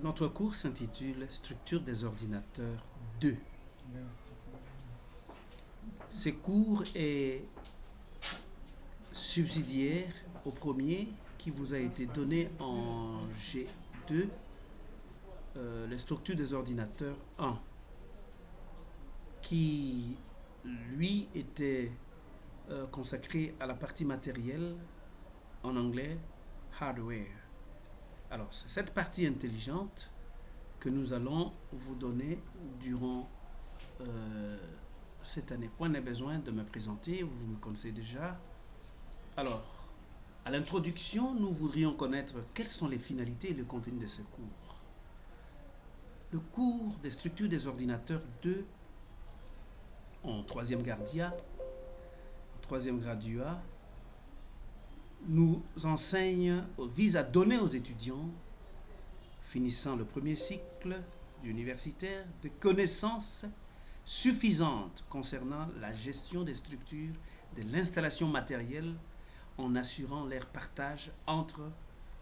Notre cours s'intitule Structure des ordinateurs 2. Ce cours est subsidiaire au premier qui vous a été donné en G2, les structures des ordinateurs 1, qui lui était consacré à la partie matérielle, en anglais hardware. Alors, c'est cette partie intelligente que nous allons vous donner durant cette année. Point n'est besoin de me présenter, vous me connaissez déjà. Alors, à l'introduction, nous voudrions connaître quelles sont les finalités et le contenu de ce cours. Le cours des structures des ordinateurs 2 en troisième gradua nous enseigne, vise à donner aux étudiants finissant le premier cycle universitaire de connaissances suffisantes concernant la gestion des structures de l'installation matérielle en assurant leur partage entre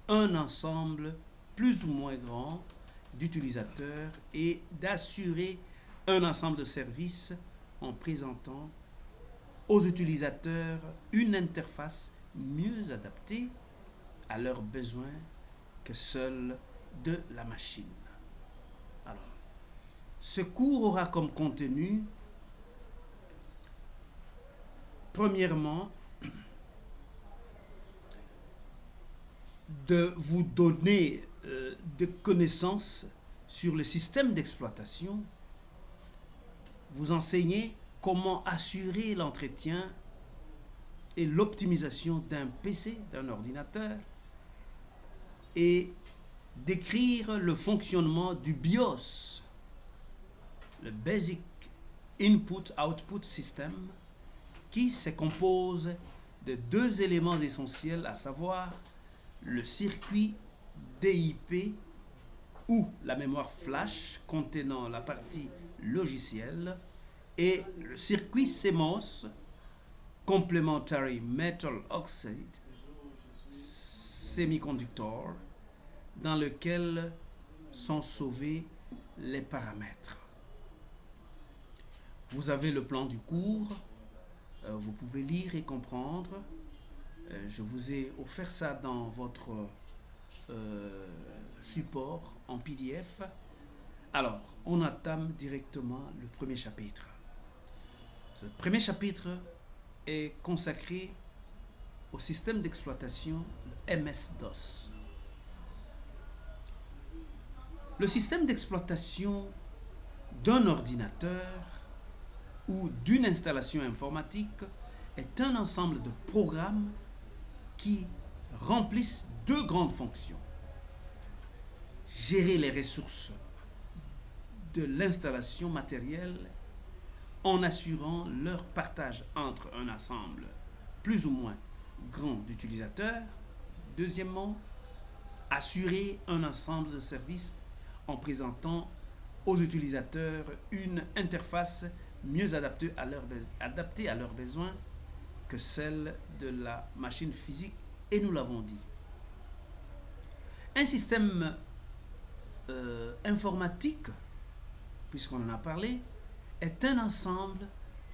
un ensemble plus ou moins grand d'utilisateurs et d'assurer un ensemble de services en présentant aux utilisateurs une interface mieux adaptée à leurs besoins que celle de la machine. Alors, ce cours aura comme contenu, premièrement, de vous donner des connaissances sur le système d'exploitation, vous enseigner comment assurer l'entretien et l'optimisation d'un PC, d'un ordinateur, et décrire le fonctionnement du BIOS, le Basic Input-Output System, qui se compose de deux éléments essentiels, à savoir le circuit DIP ou la mémoire flash contenant la partie logicielle et le circuit CMOS, Complementary Metal Oxide Semiconductor, dans lequel sont sauvés les paramètres. Vous avez le plan du cours, vous pouvez lire et comprendre. Je vous ai offert ça dans votre support en PDF. Alors, on entame directement le premier chapitre. Ce premier chapitre est consacré au système d'exploitation MS-DOS. Le système d'exploitation d'un ordinateur ou d'une installation informatique est un ensemble de programmes qui remplissent deux grandes fonctions. Gérer les ressources de l'installation matérielle en assurant leur partage entre un ensemble plus ou moins grand d'utilisateurs. Deuxièmement, assurer un ensemble de services en présentant aux utilisateurs une interface mieux adaptée à leurs besoins que celle de la machine physique, et nous l'avons dit. Un système informatique, puisqu'on en a parlé, est un ensemble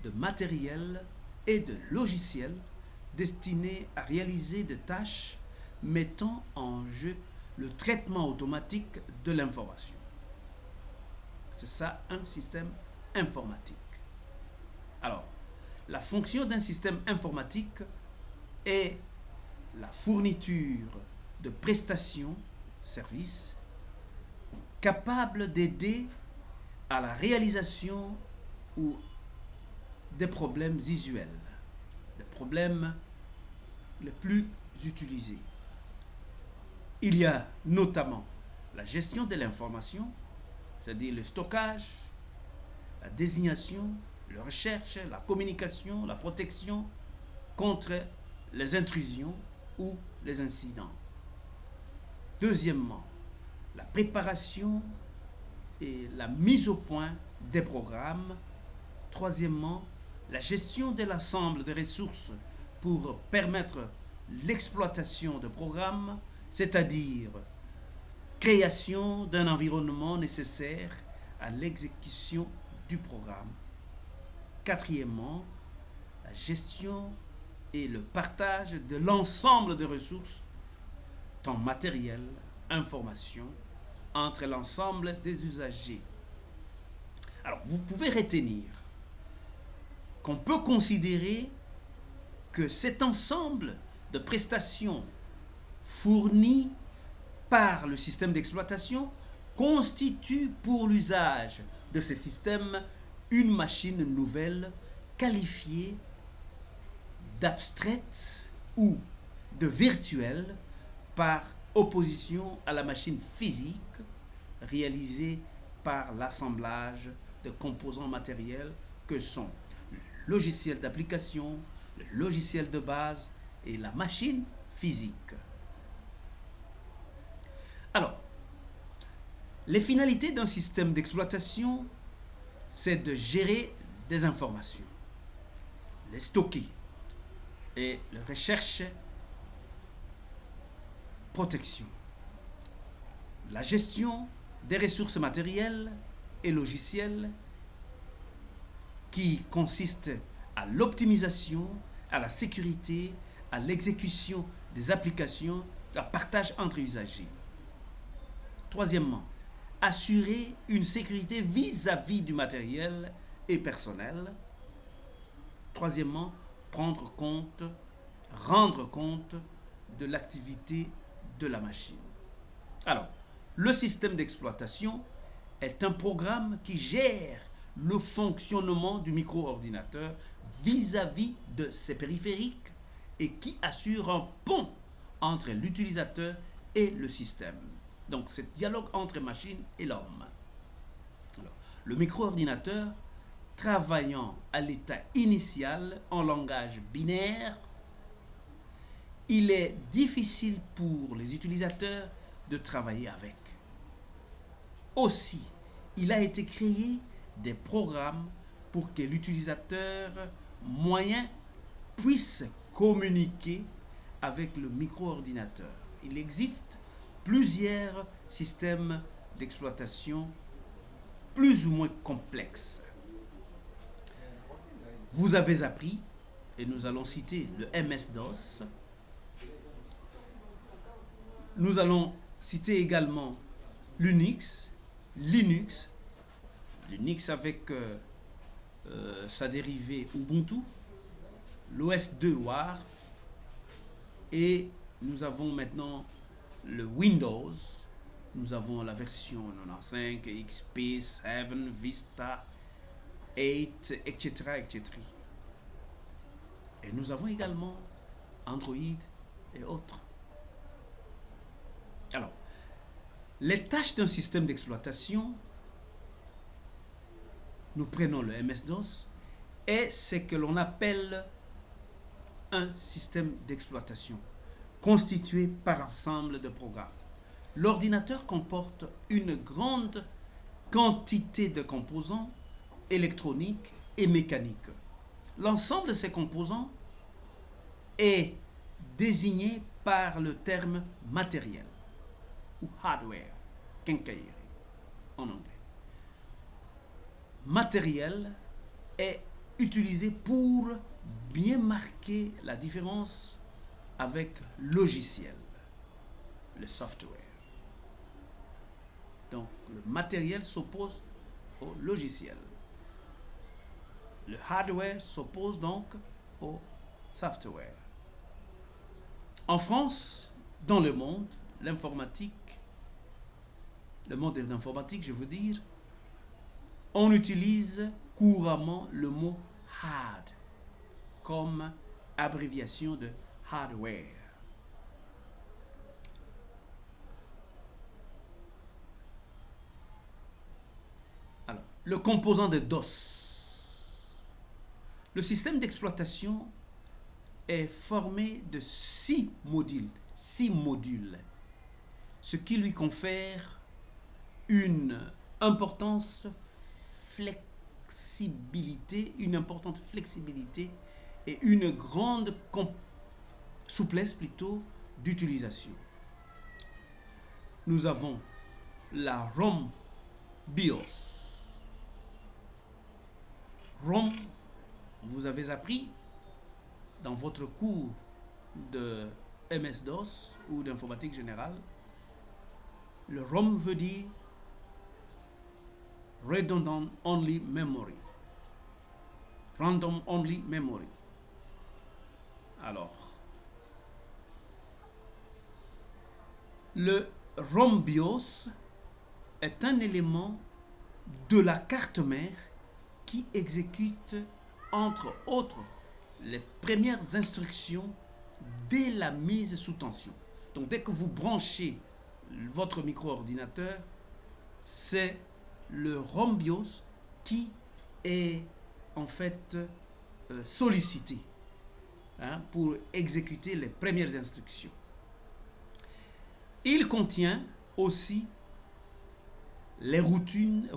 de matériel et de logiciels destinés à réaliser des tâches mettant en jeu le traitement automatique de l'information. C'est ça, un système informatique. Alors, la fonction d'un système informatique est la fourniture de prestations, services, capables d'aider à la réalisation ou des problèmes visuels, les problèmes les plus utilisés. Il y a notamment la gestion de l'information, c'est-à-dire le stockage, la désignation, la recherche, la communication, la protection contre les intrusions ou les incidents. Deuxièmement, la préparation et la mise au point des programmes. Troisièmement, la gestion de l'ensemble des ressources pour permettre l'exploitation de programmes, c'est-à-dire création d'un environnement nécessaire à l'exécution du programme. Quatrièmement, la gestion et le partage de l'ensemble de ressources, tant matériel, information, entre l'ensemble des usagers. Alors, vous pouvez retenir qu'on peut considérer que cet ensemble de prestations fournies par le système d'exploitation constitue pour l'usage de ce système une machine nouvelle qualifiée d'abstraite ou de virtuelle par opposition à la machine physique réalisée par l'assemblage de composants matériels que sont le logiciel d'application, le logiciel de base et la machine physique. Alors, les finalités d'un système d'exploitation, c'est de gérer des informations, les stocker et les recherche, protection, la gestion des ressources matérielles et logicielles qui consiste à l'optimisation, à la sécurité, à l'exécution des applications, à partage entre usagers. Troisièmement, assurer une sécurité vis-à-vis du matériel et personnel. Troisièmement, rendre compte de l'activité de la machine. Alors, le système d'exploitation est un programme qui gère le fonctionnement du micro-ordinateur vis-à-vis de ses périphériques et qui assure un pont entre l'utilisateur et le système. Donc, c'est le dialogue entre machine et l'homme. Alors, le micro-ordinateur, travaillant à l'état initial en langage binaire, il est difficile pour les utilisateurs de travailler avec. Aussi, il a été créé des programmes pour que l'utilisateur moyen puisse communiquer avec le micro-ordinateur. Il existe plusieurs systèmes d'exploitation plus ou moins complexes. Vous avez appris, et nous allons citer le MS-DOS. Nous allons citer également l'Unix, Linux avec sa dérivée Ubuntu, l'OS2 War, et nous avons maintenant le Windows, nous avons la version 95, XP, 7, Vista, 8, etc., etc. Et nous avons également Android et autres. Alors, les tâches d'un système d'exploitation, nous prenons le MS-DOS, est ce que l'on appelle un système d'exploitation constitué par ensemble de programmes. L'ordinateur comporte une grande quantité de composants électroniques et mécaniques. L'ensemble de ces composants est désigné par le terme matériel ou hardware, quincaillerie en anglais. Matériel est utilisé pour bien marquer la différence avec logiciel, le software. Donc, le matériel s'oppose au logiciel. Le hardware s'oppose donc au software. En France, dans le monde, l'informatique, le monde de l'informatique, je veux dire, on utilise couramment le mot hard comme abréviation de hardware. Alors, le composant de DOS. Le système d'exploitation est formé de 6 modules, ce qui lui confère une importante flexibilité et une grande souplesse plutôt d'utilisation. Nous avons la ROM BIOS. ROM, vous avez appris dans votre cours de MS-DOS ou d'informatique générale, le ROM veut dire Redundant Only Memory. Random Only Memory. Alors, le ROM BIOS est un élément de la carte mère qui exécute, entre autres, les premières instructions dès la mise sous tension. Donc, dès que vous branchez votre micro-ordinateur, c'est le ROM BIOS qui est en fait sollicité pour exécuter les premières instructions. Il contient aussi les routines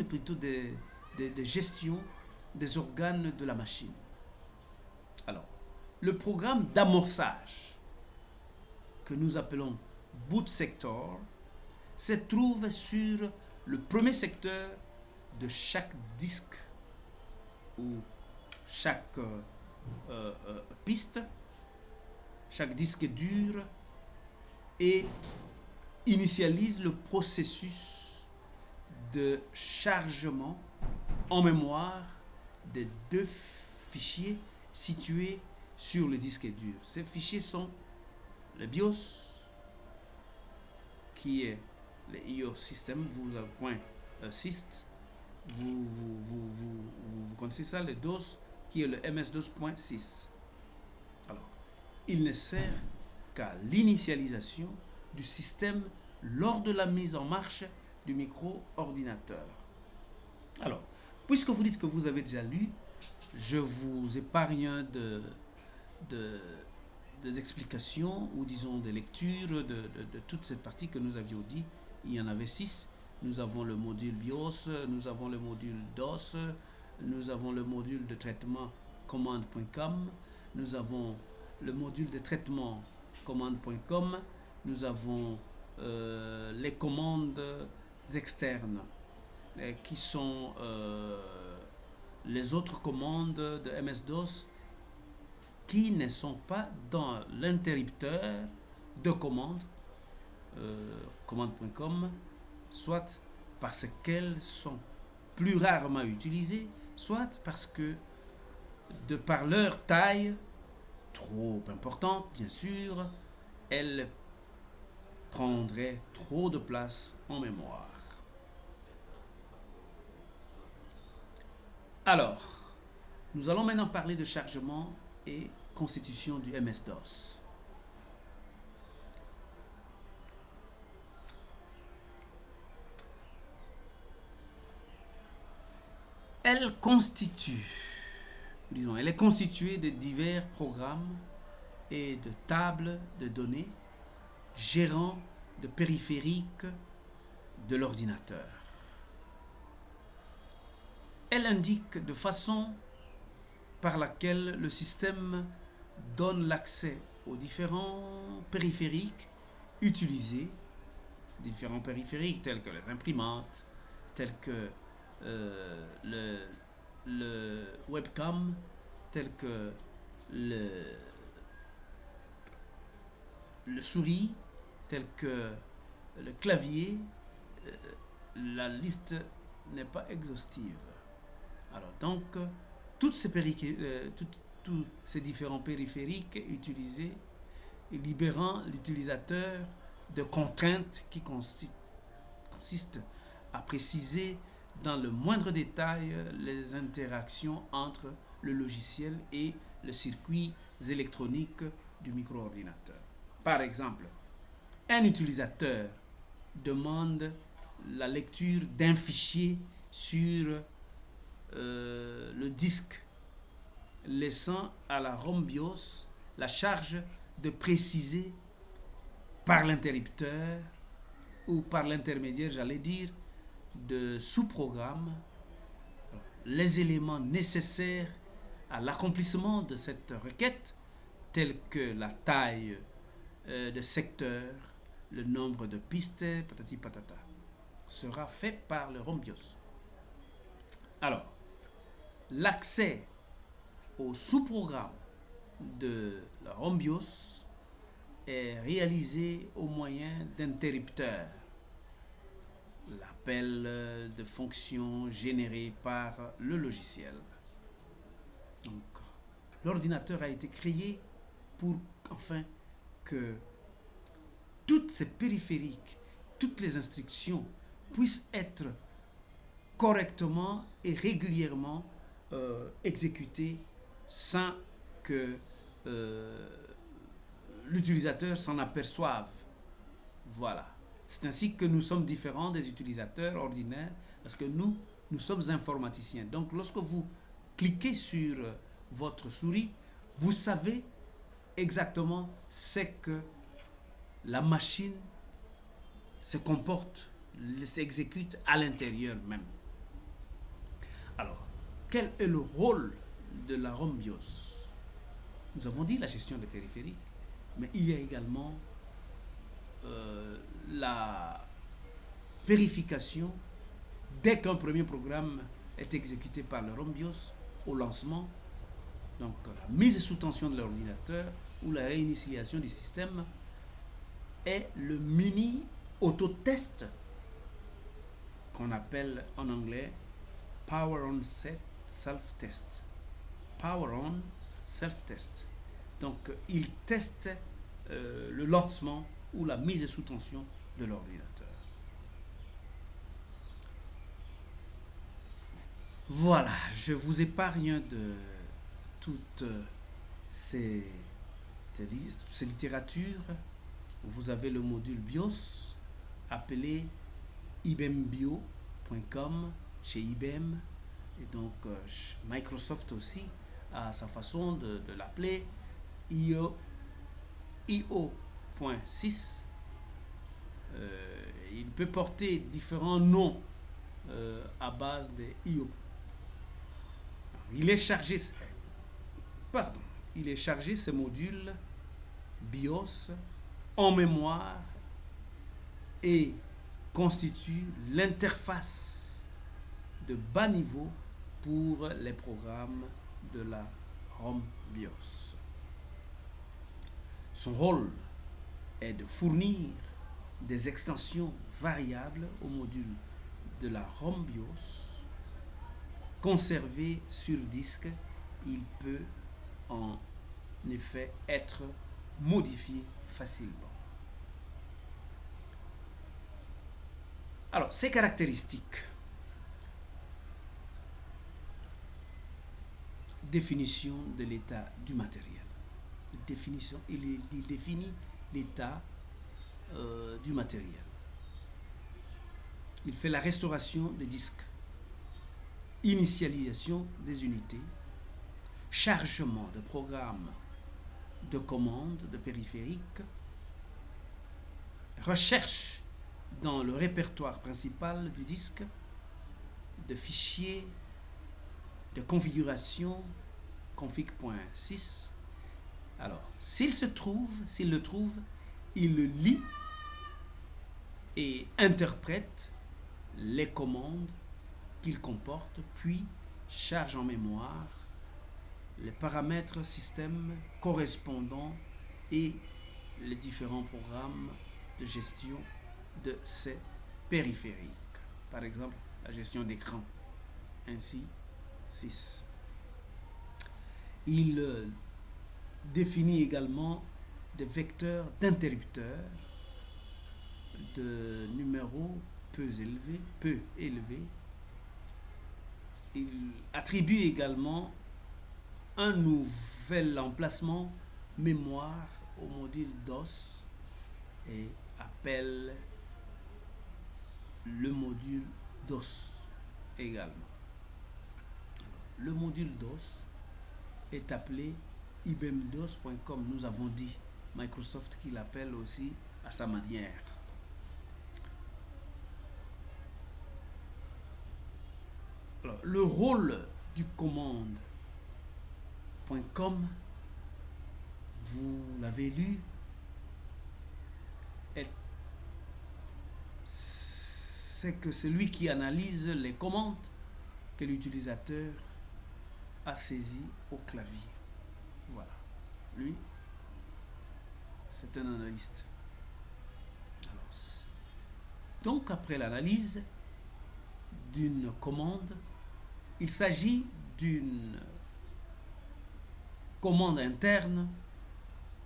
plutôt de gestion des organes de la machine. Alors, le programme d'amorçage que nous appelons boot sector se trouve sur le premier secteur de chaque disque ou chaque piste, chaque disque dur, et initialise le processus de chargement en mémoire des deux fichiers situés sur le disque dur. Ces fichiers sont le BIOS, qui est le IO system, .syst, vous connaissez ça, le DOS, qui est le MS-DOS.sys. Alors, il ne sert qu'à l'initialisation du système lors de la mise en marche du micro-ordinateur. Alors, puisque vous dites que vous avez déjà lu, je vous épargne des explications ou disons des lectures de toute cette partie que nous avions dit. Il y en avait 6. Nous avons le module BIOS, nous avons le module DOS, nous avons le module de traitement command.com, nous avons le module de traitement command.com, nous avons les commandes externes qui sont les autres commandes de MS-DOS qui ne sont pas dans l'interrupteur de commande command.com, soit parce qu'elles sont plus rarement utilisées, soit parce que de par leur taille trop importante, bien sûr, elles prendraient trop de place en mémoire. Alors, nous allons maintenant parler de chargement et constitution du MS-DOS. Elle est constituée de divers programmes et de tables de données gérant de périphériques de l'ordinateur. Elle indique de façon par laquelle le système donne l'accès aux différents périphériques utilisés, différents périphériques tels que les imprimantes, tels que le webcam, tel que le souris, tel que le clavier. La liste n'est pas exhaustive. Alors donc, tous ces différents périphériques utilisés, libérant l'utilisateur de contraintes qui consistent à préciser dans le moindre détail les interactions entre le logiciel et les circuits électroniques du micro-ordinateur. Par exemple, un utilisateur demande la lecture d'un fichier sur le disque, laissant à la ROM BIOS la charge de préciser par l'interrupteur ou par l'intermédiaire, j'allais dire, de sous-programmes les éléments nécessaires à l'accomplissement de cette requête, tels que la taille de secteur, le nombre de pistes, patati patata. sera fait par le ROM-BIOS. Alors, l'accès au sous-programme de la ROM-BIOS est réalisé au moyen d'interrupteurs, l'appel de fonctions générées par le logiciel. Donc, l'ordinateur a été créé pour, enfin, que toutes ces périphériques, toutes les instructions puissent être correctement et régulièrement exécutées sans que l'utilisateur s'en aperçoive. Voilà. C'est ainsi que nous sommes différents des utilisateurs ordinaires parce que nous sommes informaticiens. Donc, lorsque vous cliquez sur votre souris, vous savez exactement ce que la machine se comporte, s'exécute à l'intérieur même. Alors, quel est le rôle de la ROM-BIOS? Nous avons dit la gestion des périphériques, mais il y a également la vérification dès qu'un premier programme est exécuté par le ROM-BIOS au lancement, donc la mise sous tension de l'ordinateur ou la réinitialisation du système est le mini autotest qu'on appelle en anglais Power On Set Self-Test. Power On Self-Test. Donc, il teste le lancement ou la mise sous tension de l'ordinateur. Voilà, je vous épargne de toutes ces littératures. Vous avez le module BIOS appelé ibembio.com chez IBM. Et donc, Microsoft aussi a sa façon de l'appeler, IO.6. Il peut porter différents noms à base de IO. Il est chargé, ce module BIOS en mémoire et constitue l'interface de bas niveau pour les programmes de la ROM BIOS. Son rôle est de fournir des extensions variables au module de la ROM BIOS. Conservé sur disque, il peut en effet être modifié facilement. Alors, ces caractéristiques. Définition de l'état du matériel. Il définit l'état du matériel. Il fait la restauration des disques, initialisation des unités, chargement de programmes, de commandes, de périphériques, recherche dans le répertoire principal du disque, de fichiers, de configuration, config.6. Alors, s'il le trouve, il le lit et interprète les commandes qu'il comporte, puis charge en mémoire les paramètres système correspondants et les différents programmes de gestion de ces périphériques. Par exemple, la gestion d'écran, ainsi 6. Il définit également des vecteurs d'interrupteurs de numéros peu élevés. Il attribue également un nouvel emplacement mémoire au module DOS et appelle le module DOS également. Le module DOS est appelé ibmdos.com. Nous avons dit Microsoft qui l'appelle aussi à sa manière. Alors, le rôle du commande.com, vous l'avez lu, c'est que c'est lui qui analyse les commandes que l'utilisateur a saisies au clavier. Voilà. Lui, c'est un analyste. Alors, donc, après l'analyse d'une commande, il s'agit d'une commande interne,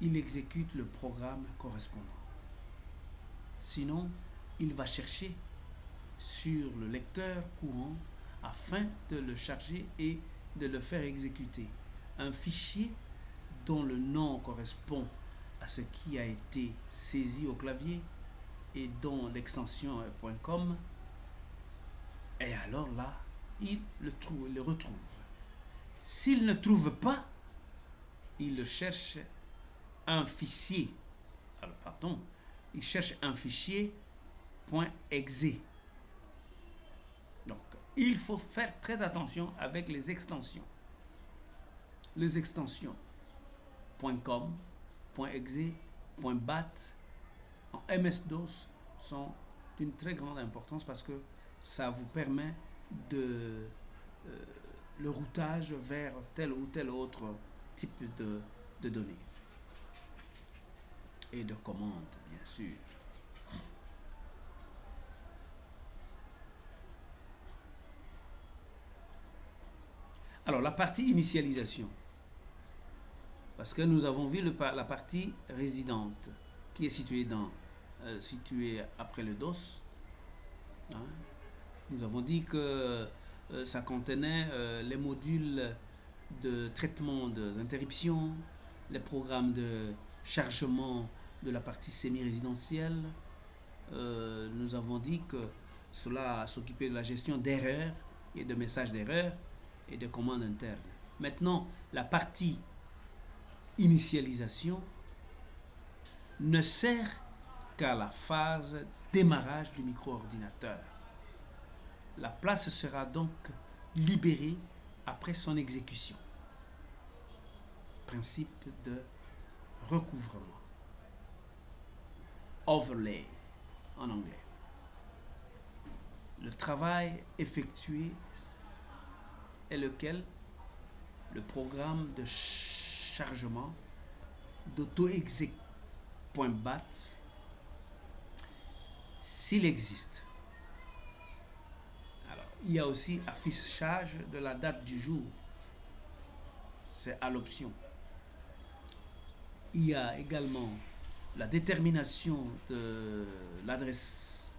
il exécute le programme correspondant. Sinon, il va chercher sur le lecteur courant afin de le charger et de le faire exécuter. Un fichier dont le nom correspond à ce qui a été saisi au clavier et dont l'extension est .com, et alors là, il le retrouve. S'il ne trouve pas, il cherche un fichier. Alors, pardon, il cherche un fichier .exe. Donc, il faut faire très attention avec les extensions. Les extensions .com, .exe, .bat en MS-DOS sont d'une très grande importance parce que ça vous permet de le routage vers tel ou tel autre type de données et de commandes, bien sûr. Alors, la partie initialisation. Parce que nous avons vu la partie résidente qui est située après le DOS. Hein. Nous avons dit que ça contenait les modules de traitement d'interruption, les programmes de chargement de la partie semi-résidentielle. Nous avons dit que cela s'occupait de la gestion d'erreurs et de messages d'erreurs et de commandes internes. Maintenant, la partie initialisation ne sert qu'à la phase démarrage du micro-ordinateur. La place sera donc libérée après son exécution. Principe de recouvrement. Overlay en anglais. Le travail effectué est lequel? Le programme de chargement d'auto-exec.bat s'il existe. Alors, il y a aussi affichage de la date du jour. C'est à l'option. Il y a également la détermination de l'adresse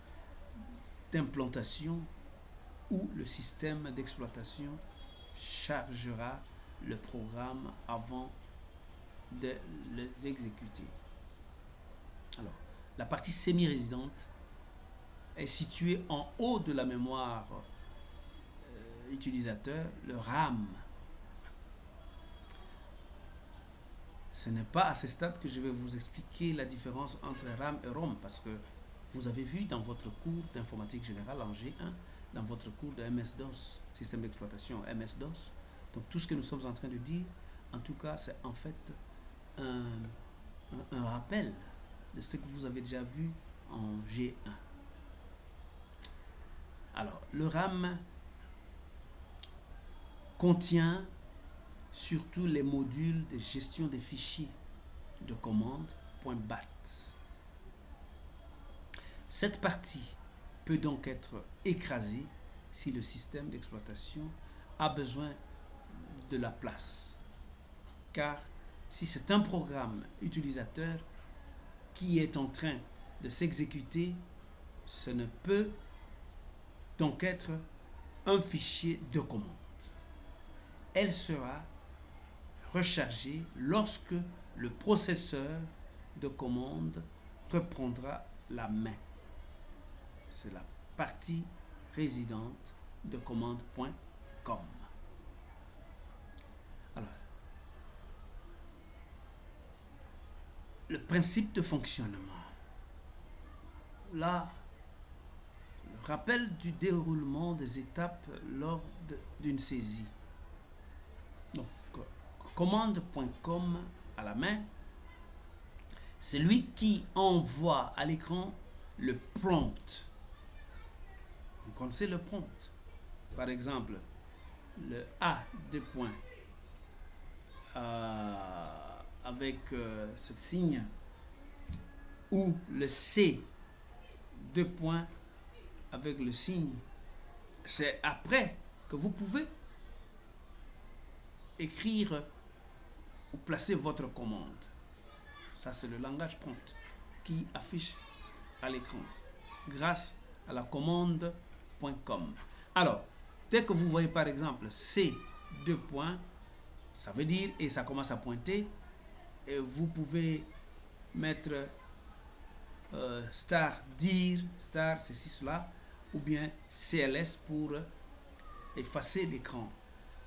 d'implantation où le système d'exploitation chargera le programme avant de les exécuter. Alors, la partie semi-résidente est située en haut de la mémoire utilisateur, le RAM. Ce n'est pas à ce stade que je vais vous expliquer la différence entre RAM et ROM parce que vous avez vu dans votre cours d'informatique générale en G1, dans votre cours de MS-DOS, système d'exploitation MS-DOS. Donc tout ce que nous sommes en train de dire, en tout cas, c'est en fait un rappel de ce que vous avez déjà vu en G1. Alors, le RAM contient surtout les modules de gestion des fichiers de commande .bat. Cette partie peut donc être écrasée si le système d'exploitation a besoin de la place. Car si c'est un programme utilisateur qui est en train de s'exécuter, ce ne peut donc être un fichier de commande. Elle sera rechargée lorsque le processeur de commande reprendra la main. C'est la partie résidente de commande.com. Alors, le principe de fonctionnement. Là, le rappel du déroulement des étapes lors d'une saisie. Donc, commande.com à la main, c'est lui qui envoie à l'écran le prompt Vous connaissez le prompt. Par exemple, le A, deux points, avec ce signe, ou le C, deux points, avec le signe. C'est après que vous pouvez écrire ou placer votre commande. Ça, c'est le langage prompt qui affiche à l'écran grâce à la commande.com. Alors, dès que vous voyez par exemple C, deux points, ça veut dire, et ça commence à pointer, et vous pouvez mettre star dire, star ceci, cela, ou bien CLS pour effacer l'écran.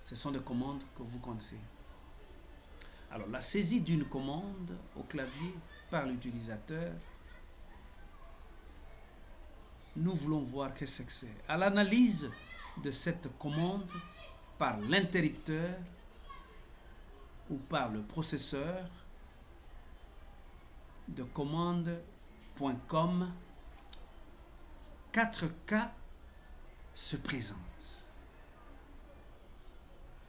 Ce sont des commandes que vous connaissez. Alors, la saisie d'une commande au clavier par l'utilisateur, nous voulons voir qu'est-ce que c'est. À l'analyse de cette commande par l'interrupteur ou par le processeur de commande.com, 4 cas se présentent.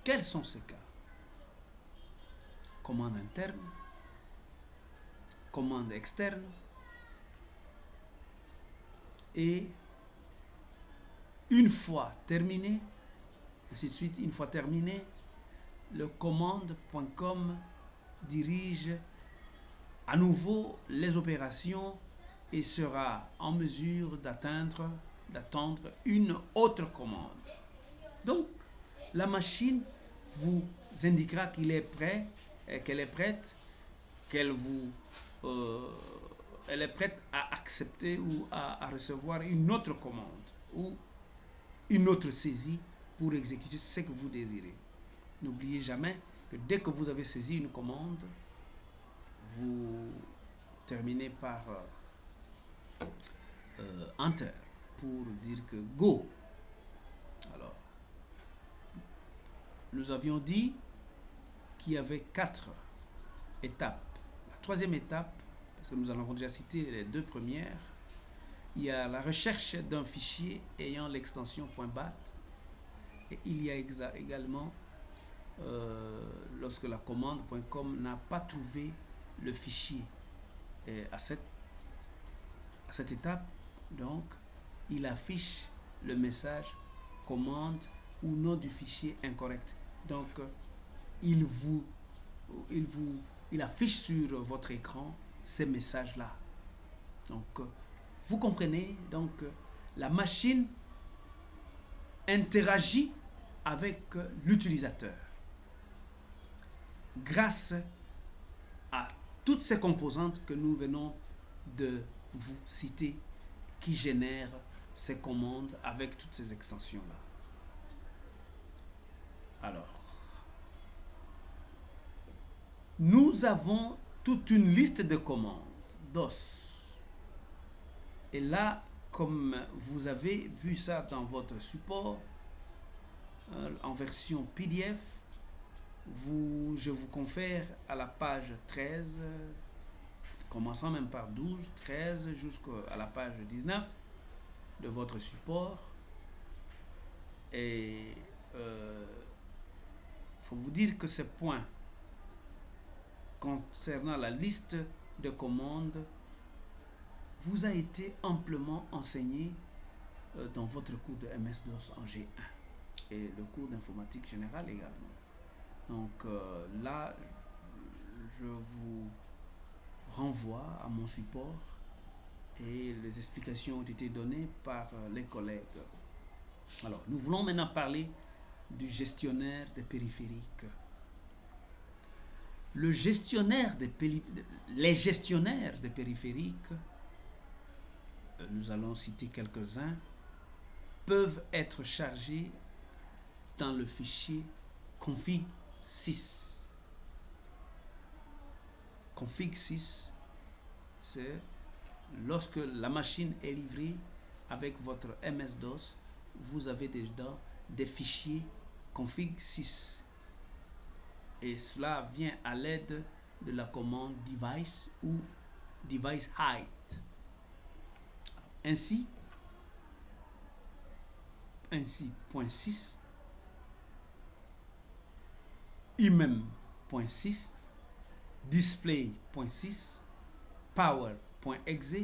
Quels sont ces cas? Commande interne, commande externe et une fois terminé, ainsi de suite, une fois terminé, le commande.com dirige à nouveau les opérations et sera en mesure d'attendre une autre commande. Donc, la machine vous indiquera qu'il est prêt, qu'elle est prête, elle est prête à accepter ou à recevoir une autre commande ou une autre saisie pour exécuter ce que vous désirez. N'oubliez jamais que dès que vous avez saisi une commande, vous terminez par Enter pour dire que Go. Alors, nous avions dit qu'il y avait 4 étapes. La troisième étape, parce que nous en avons déjà cité les deux premières, il y a la recherche d'un fichier ayant l'extension .bat et il y a également lorsque la commande.com n'a pas trouvé le fichier. Et à cette étape, donc, il affiche le message commande ou nom du fichier incorrect. Donc, il affiche sur votre écran ces messages-là. Donc, vous comprenez, donc, la machine interagit avec l'utilisateur grâce à toutes ces composantes que nous venons de vous citer qui génèrent ces commandes avec toutes ces extensions-là. Alors, nous avons toute une liste de commandes DOS. Et là, comme vous avez vu ça dans votre support, en version PDF, je vous confère à la page 13, commençant même par 12, 13, jusqu'à la page 19 de votre support. Et faut vous dire que ce point concernant la liste de commandes vous a été amplement enseigné dans votre cours de MS-DOS en G1 et le cours d'informatique générale également. Donc là, je vous renvoie à mon support et les explications ont été données par les collègues. Alors, nous voulons maintenant parler du gestionnaire des périphériques. Les gestionnaires des périphériques, nous allons citer quelques-uns, peuvent être chargés dans le fichier config6. Config6, c'est lorsque la machine est livrée avec votre MS-DOS, vous avez déjà des fichiers config6. Et cela vient à l'aide de la commande device ou device hide. Ainsi, ainsi .6, imem.6, display.6, power.exe,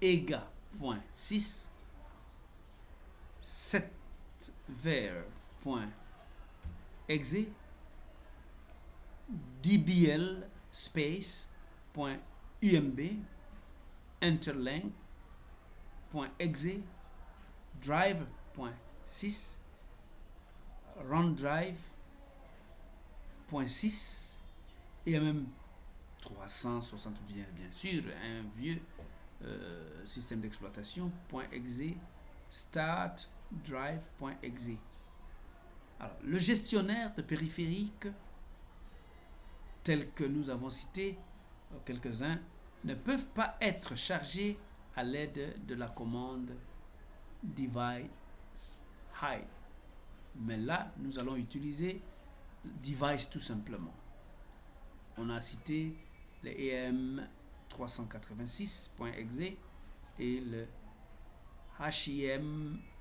ega.6, setver.exe, dbl space.umb, interlink.exe, drive.6, runDrive.6 et même 360 bien sûr, un vieux système d'exploitation .exe, startdrive.exe. Alors, le gestionnaire de périphériques tel que nous avons cité quelques-uns ne peuvent pas être chargés à l'aide de la commande device hide. Mais là, nous allons utiliser device tout simplement. On a cité le EM386.exe et le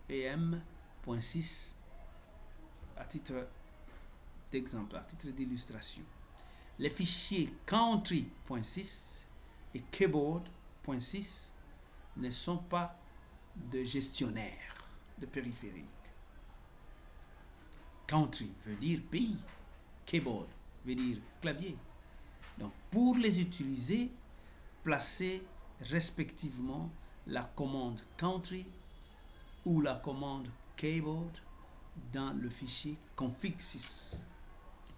HIM.6 à titre d'exemple, à titre d'illustration. Les fichiers country.6 et keyboard.6 ne sont pas de gestionnaire de périphériques. Country veut dire pays, keyboard veut dire clavier. Donc, pour les utiliser, placez respectivement la commande country ou la commande keyboard dans le fichier config6. Il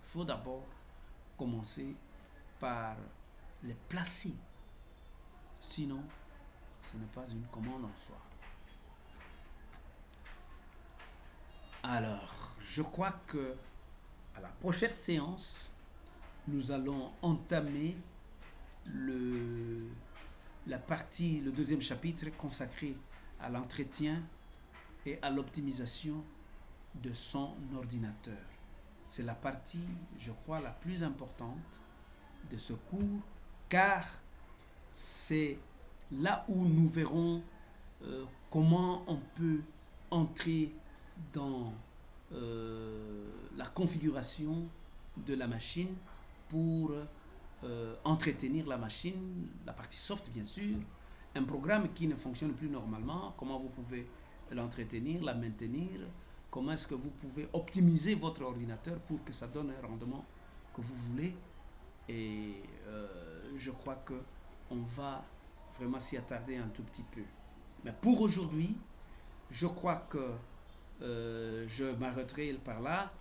faut d'abord commencer par les placer. Sinon, ce n'est pas une commande en soi. Alors, je crois que à la prochaine séance, nous allons entamer le deuxième chapitre consacré à l'entretien et à l'optimisation de son ordinateur. C'est la partie, je crois, la plus importante de ce cours, car c'est là où nous verrons comment on peut entrer dans la configuration de la machine pour entretenir la machine, la partie soft bien sûr, un programme qui ne fonctionne plus normalement, comment vous pouvez l'entretenir, la maintenir, comment est-ce que vous pouvez optimiser votre ordinateur pour que ça donne un rendement que vous voulez. Et je crois qu'on va vraiment s'y attarder un tout petit peu. Mais pour aujourd'hui, je crois que je m'arrêterai par là.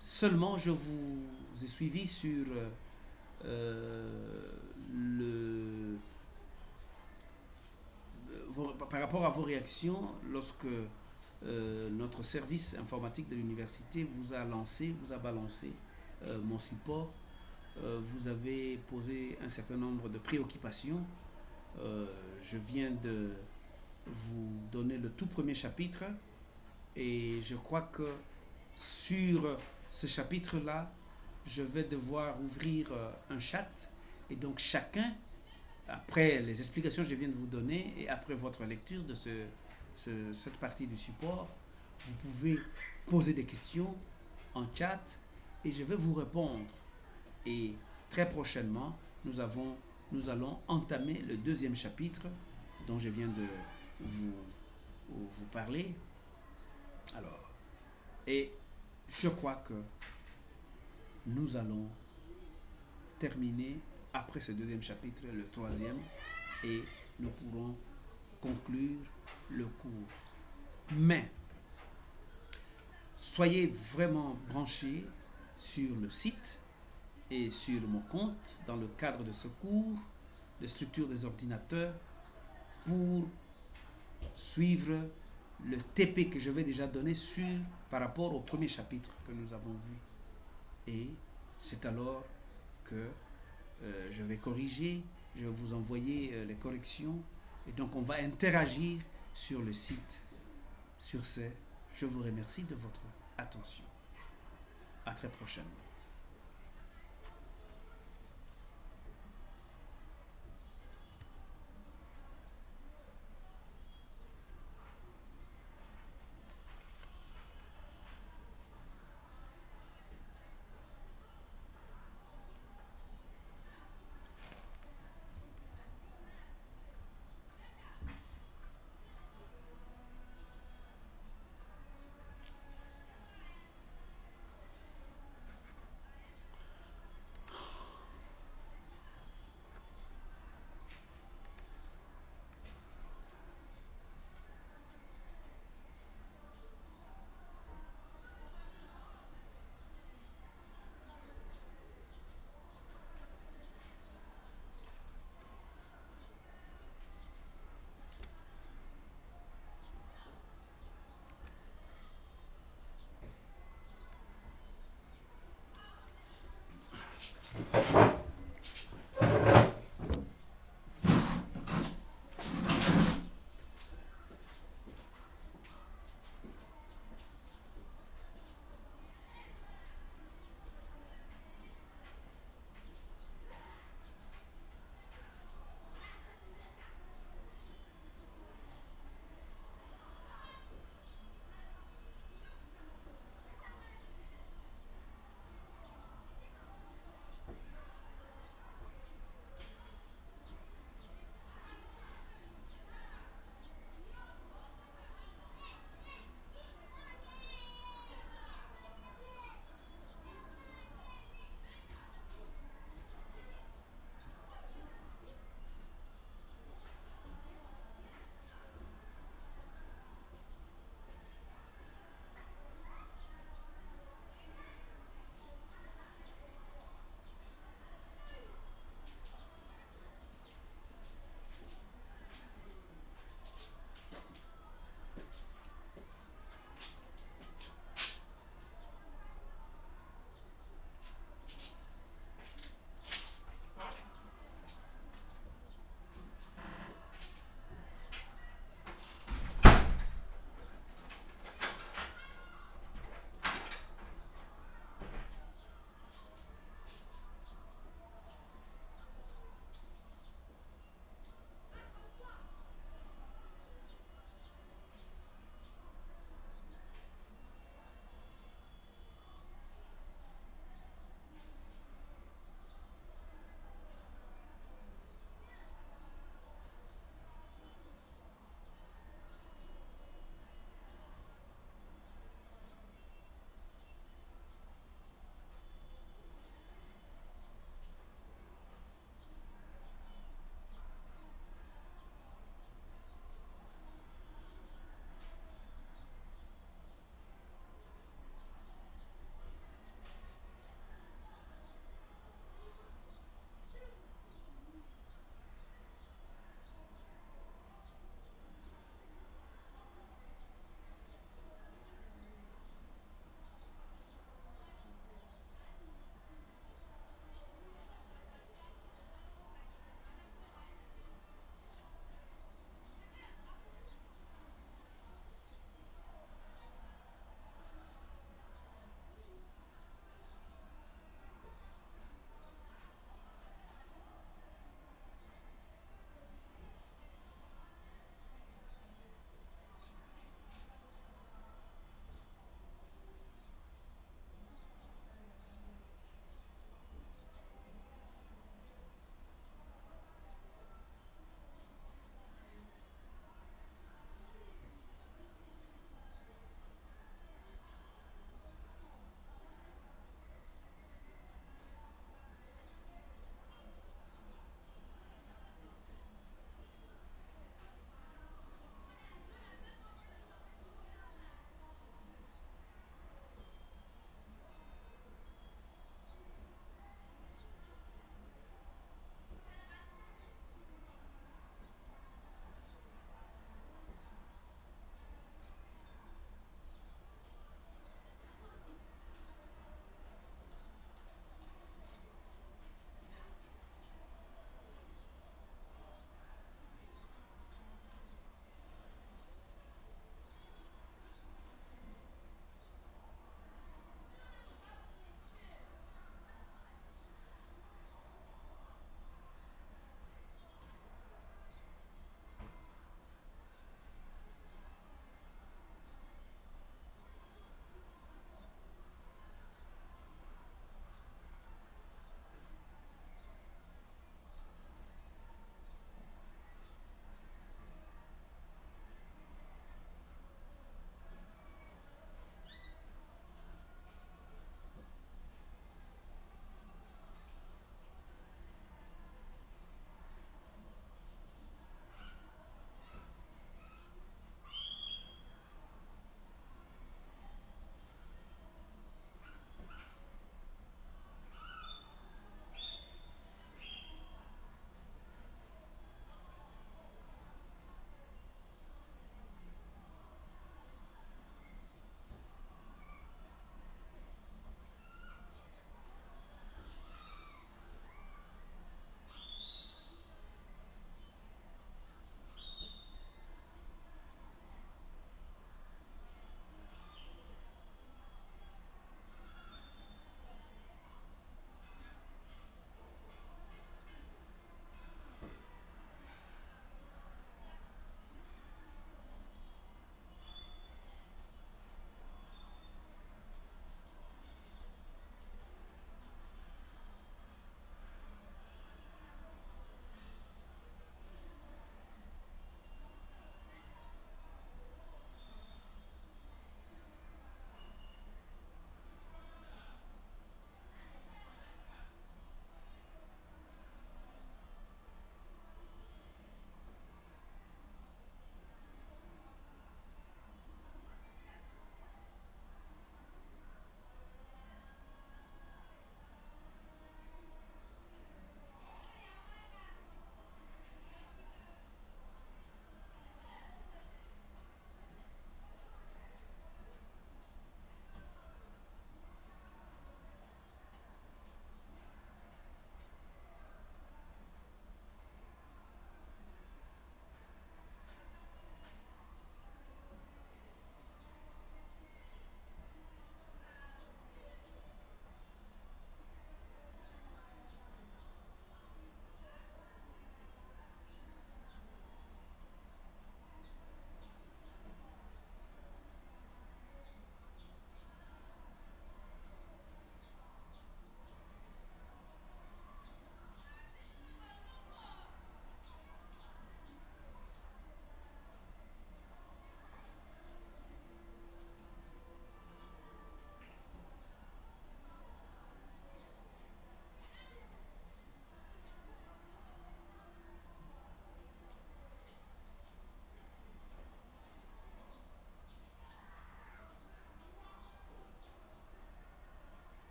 Seulement, je vous ai suivi sur par rapport à vos réactions lorsque notre service informatique de l'université vous a balancé mon support. Vous avez posé un certain nombre de préoccupations. Je viens de vous donner le tout premier chapitre et je crois que sur ce chapitre-là, je vais devoir ouvrir un chat et donc chacun, après les explications que je viens de vous donner et après votre lecture de cette partie du support, vous pouvez poser des questions en chat et je vais vous répondre. Et très prochainement, nous allons entamer le deuxième chapitre dont je viens de vous parler. Alors, et je crois que nous allons terminer après ce deuxième chapitre, le troisième, et nous pourrons conclure le cours. Mais, soyez vraiment branchés sur le site et sur mon compte dans le cadre de ce cours de structure des ordinateurs pour suivre le TP que je vais déjà donner par rapport au premier chapitre que nous avons vu. Et c'est alors que je vais corriger, je vais vous envoyer les corrections et donc on va interagir sur le site. Sur ce, je vous remercie de votre attention. À très prochainement.